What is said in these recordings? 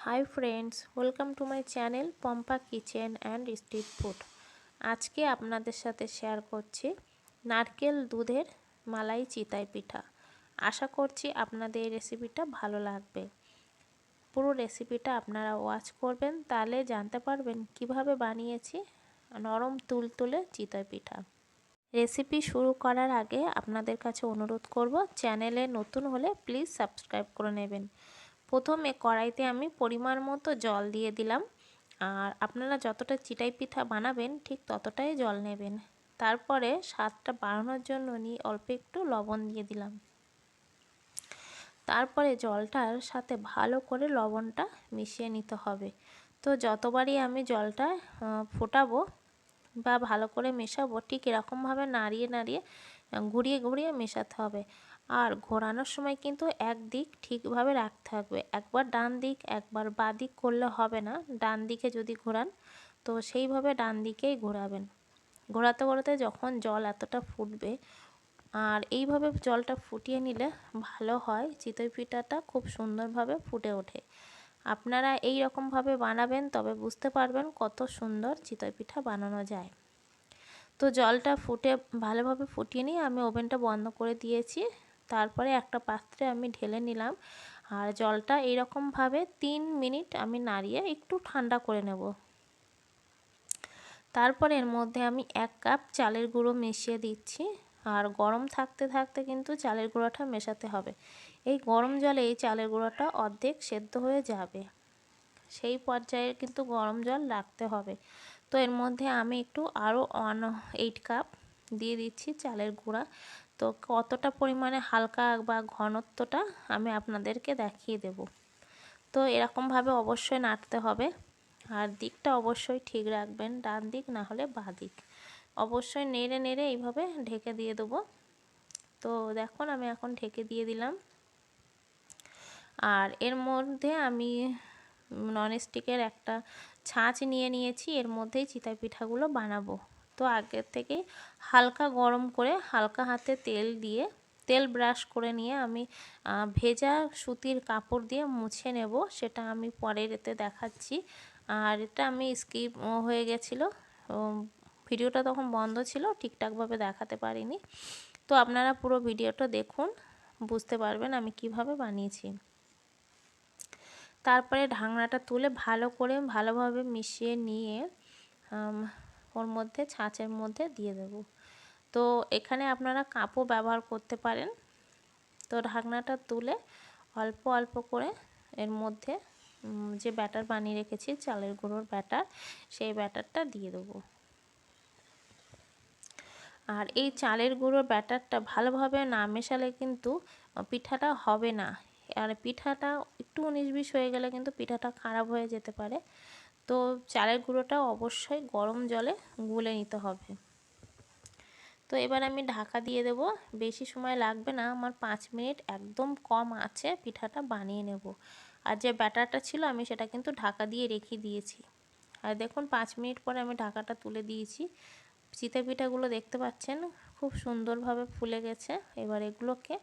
Hi friends, welcome to my channel Pampa kitchen and street food. আজকে আপনাদের সাথে share করছি নারকেল দুধের মালাই চিতাই পিঠা। আশা করছি আপনাদের এই রেসিপিটা ভালো লাগবে। পুরো রেসিপিটা আপনারা ওয়াচ করবেন, তাহলে জানতে পারবেন কিভাবে বানিয়েছি নরম তুলতুলে চিতই পিঠা। রেসিপি শুরু করার আগে আপনাদের কাছে অনুরোধ করব, চ্যানেলে নতুন হলে প্লিজ সাবস্ক্রাইব করে নেবেন। প্রথমে কড়াইতে আমি পরিমাণ মতো জল দিয়ে দিলাম, আর আপনারা যতটা চিটাই পিঠা বানাবেন ঠিক ততটাই জল নেবেন। তারপরে স্বাদটা বাড়ানোর জন্য অল্প একটু লবণ দিয়ে দিলাম। তারপরে জলটার সাথে ভালো করে লবণটা মিশিয়ে নিতে হবে। তো যতবারই আমি জলটা ফোটাবো বা ভালো করে মেশাবো, ঠিক এরকমভাবে নাড়িয়ে নাড়িয়ে ঘুরিয়ে ঘুরিয়ে মেশাতে হবে। আর ঘোরানোর সময় কিন্তু একদিক ঠিকভাবে রাখতে হবে। একবার ডান দিক একবার বাঁ দিক করলে হবে না। ডান দিকে যদি ঘোরান তো সেইভাবে ডান দিকেই ঘোরাবেন। ঘোরাতে ঘোরাতে যখন জল এতটা ফুটবে, আর এইভাবে জলটা ফুটিয়ে নিলে ভালো হয়, চিতই পিঠাটা খুব সুন্দরভাবে ফুটে ওঠে। আপনারা এই রকমভাবে বানাবেন, তবে বুঝতে পারবেন কত সুন্দর চিতই পিঠা বানানো যায়। তো জলটা ভালোভাবে ফুটিয়ে নিয়ে আমি ওভেনটা বন্ধ করে দিয়েছি। তারপরে একটা পাত্রে আমি ঢেলে নিলাম, আর জলটা এইরকমভাবে 3 মিনিট আমি নাড়িয়ে একটু ঠান্ডা করে নেব। তারপরে এর মধ্যে আমি 1 কাপ চালের গুঁড়ো মিশিয়ে দিচ্ছি। আর গরম থাকতে থাকতে কিন্তু চালের গুঁড়োটা মেশাতে হবে। এই গরম জলে এই চালের গুঁড়োটা অর্ধেক সেদ্ধ হয়ে যাবে, সেই পর্যায়ে কিন্তু গরম জল রাখতে হবে। তো এর মধ্যে আমি একটু আরও 1/8 কাপ দিয়ে দিচ্ছি চালের গুঁড়া। তো কতটা পরিমাণে হালকা বা ঘনত্বটা আমি আপনাদেরকে দেখিয়ে দেব। তো এরকমভাবে অবশ্যই নাড়তে হবে, আর দিকটা অবশ্যই ঠিক রাখবেন, ডান দিক না হলে বাঁ দিক। অবশ্যই নেড়ে নেড়ে এইভাবে ঢেকে দিয়ে দেবো। তো দেখুন আমি এখন ঢেকে দিয়ে দিলাম। আর এর মধ্যে আমি ননস্টিকের একটা ছাঁচ নিয়ে নিয়েছি, এর মধ্যেই চিতই পিঠাগুলো বানাবো। তো আগের থেকেই হালকা গরম করে হালকা হাতে তেল ব্রাশ করে নিয়ে আমি ভেজা সুতির কাপড় দিয়ে মুছে নেব। সেটা আমি পরের এতে দেখাচ্ছি। আর এটা আমি স্কিপ হয়ে গেছিলো, ভিডিওটা তখন বন্ধ ছিল, ঠিকঠাকভাবে দেখাতে পারিনি। তো আপনারা পুরো ভিডিওটা দেখুন, বুঝতে পারবেন আমি কিভাবে বানিয়েছি। তারপরে ঢাকনাটা তুলে ভালোভাবে মিশিয়ে নিয়ে ওর মধ্যে ছাঁচের মধ্যে দিয়ে দেব। তো এখানে আপনারা কাপও ব্যবহার করতে পারেন। তো ঢাকনাটা তুলে অল্প অল্প করে এর মধ্যে যে ব্যাটার বানিয়ে রেখেছি চালের গুঁড়োর ব্যাটার, সেই ব্যাটারটা দিয়ে দেবো। আর এই চালের গুঁড়োর ব্যাটারটা ভালোভাবে না মেশালে কিন্তু পিঠাটা হবে না। আর পিঠাটা একটু 19-20 হয়ে গেলে কিন্তু পিঠাটা খারাপ হয়ে যেতে পারে। তো চালের গুঁড়োটা অবশ্যই গরম জলে গুলে নিতে হবে। তো এবার আমি ঢাকা দিয়ে দেব। বেশি সময় লাগবে না, আমার 5 মিনিট একদম কম আছে পিঠাটা বানিয়ে নেব। আর যে ব্যাটারটা ছিল আমি সেটা কিন্তু ঢাকা দিয়ে রেখে দিয়েছি। আর দেখুন 5 মিনিট পরে আমি ঢাকাটা তুলে দিয়েছি। চিতই পিঠাগুলো দেখতে পাচ্ছেন খুব সুন্দরভাবে ফুলে গেছে। এবার এগুলোকে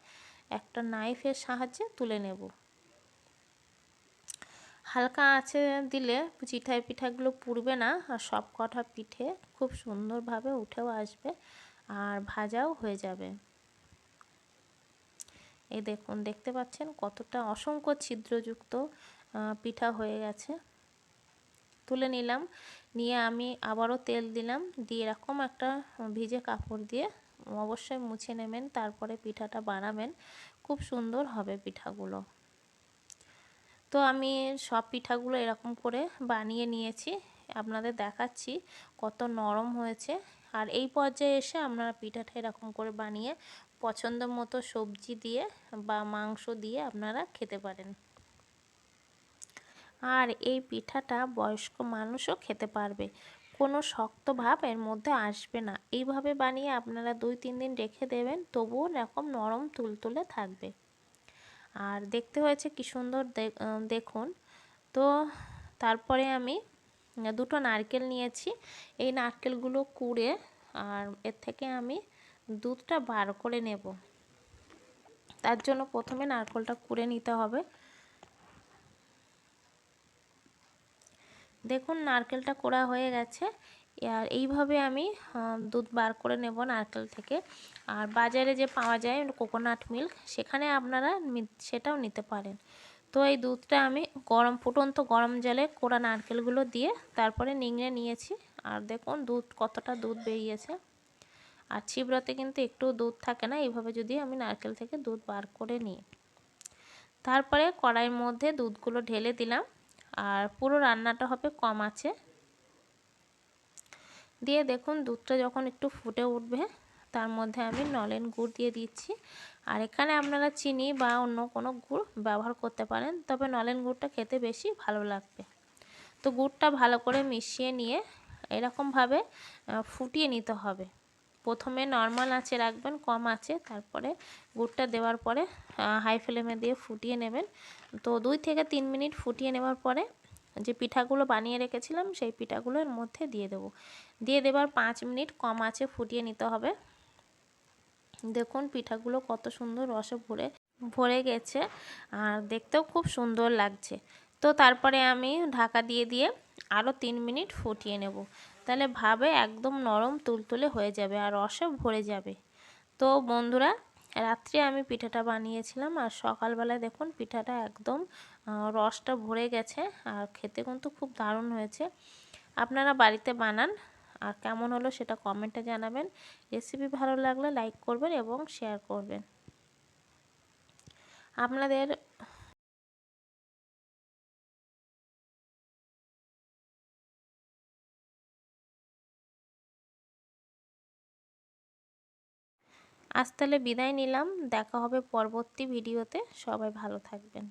একটা নাইফের সাহায্যে তুলে নেব। হালকা আঁচে দিলে চিতই পিঠাগুলো পুড়বে না, আর সব কটা পিঠে খুব সুন্দরভাবে উঠেও আসবে আর ভাজাও হয়ে যাবে। এই দেখুন, দেখতে পাচ্ছেন কতটা অসংখ্য ছিদ্রযুক্ত পিঠা হয়ে গেছে। তুলে নিলাম, নিয়ে আমি আবারও তেল দিলাম, দিয়ে এরকম একটা ভিজে কাপড় দিয়ে অবশ্যই মুছে নেবেন। তারপরে পিঠাটা বানাবেন, খুব সুন্দর হবে পিঠাগুলো। তো আমি সব পিঠাগুলো এরকম করে বানিয়ে নিয়েছি, আপনাদের দেখাচ্ছি কত নরম হয়েছে। আর এই পর্যায়ে এসে আপনারা পিঠাটা এরকম করে বানিয়ে পছন্দ মতো সবজি দিয়ে বা মাংস দিয়ে আপনারা খেতে পারেন। আর এই পিঠাটা বয়স্ক মানুষও খেতে পারবে, কোনো শক্ত ভাব এর মধ্যে আসবে না। এইভাবে বানিয়ে আপনারা 2-3 দিন রেখে দেবেন, তবুও এরকম নরম তুলতুলে থাকবে। আর দেখতে হয়েছে কি সুন্দর দেখুন। তো তারপরে আমি দুটো নারকেল নিয়েছি, এই নারকেলগুলো কুড়ে আর এর থেকে আমি দুধটা বার করে নেব। তার জন্য প্রথমে নারকেলটা কুড়ে নিতে হবে। দেখুন নারকেলটা কোড়া হয়ে গেছে। আর এইভাবে আমি দুধ বার করে নেব নারকেল থেকে। আর বাজারে যে পাওয়া যায় কোকোনাট মিল্ক, সেখানে আপনারা সেটাও নিতে পারেন। তো এই দুধটা আমি ফুটন্ত গরম জলে কোড়া নারকেলগুলো দিয়ে তারপরে নিংড়ে নিয়েছি। আর দেখুন কতটা দুধ বেরিয়েছে। আর ছিবড়াতে কিন্তু একটু দুধ থাকে না, এইভাবে যদি আমি নারকেল থেকে দুধ বার করে নিই। তারপরে কড়াইয়ের মধ্যে দুধগুলো ঢেলে দিলাম। আর পুরো রান্নাটা হবে কম আঁচে দিয়ে। দেখুন দুধটা যখন একটু ফুটে উঠবে, তার মধ্যে আমি নলেন গুড় দিয়ে দিচ্ছি। আর এখানে আপনারা চিনি বা অন্য কোনো গুড় ব্যবহার করতে পারেন, তবে নলেন গুড়টা খেতে বেশি ভালো লাগবে। তো গুড়টা ভালো করে মিশিয়ে নিয়ে এরকমভাবে ফুটিয়ে নিতে হবে। প্রথমে নর্মাল আঁচে রাখবেন, কম আঁচে, তারপরে গুড়টা দেওয়ার পরে হাই ফ্লেমে দিয়ে ফুটিয়ে নেবেন। তো 2 থেকে 3 মিনিট ফুটিয়ে নেওয়ার পরে যে পিঠাগুলো বানিয়ে রেখেছিলাম সেই পিঠাগুলো এর মধ্যে দিয়ে দেবো। দিয়ে দেবার 5 মিনিট কম আঁচে ফুটিয়ে নিতে হবে। দেখুন পিঠাগুলো কত সুন্দর রসে ভরে গেছে আর দেখতেও খুব সুন্দর লাগছে। তো তারপরে আমি ঢাকা দিয়ে আরও 3 মিনিট ফুটিয়ে নেব। তাহলে একদম নরম তুলতুলে হয়ে যাবে আর রসে ভরে যাবে। তো বন্ধুরা, রাত্রে আমি পিঠাটা বানিয়েছিলাম আর সকালবেলায় দেখুন পিঠাটা একদম রসটা ভরে গেছে আর খেতে কিন্তু খুব দারুণ হয়েছে। আপনারা বাড়িতে বানান আর কেমন হলো সেটা কমেন্টে জানাবেন। রেসিপি ভালো লাগলে লাইক করবেন এবং শেয়ার করবেন। আপনাদের আজ তাহলে বিদায় নিলাম। দেখা হবে পরবর্তী ভিডিওতে। সবাই ভালো থাকবেন।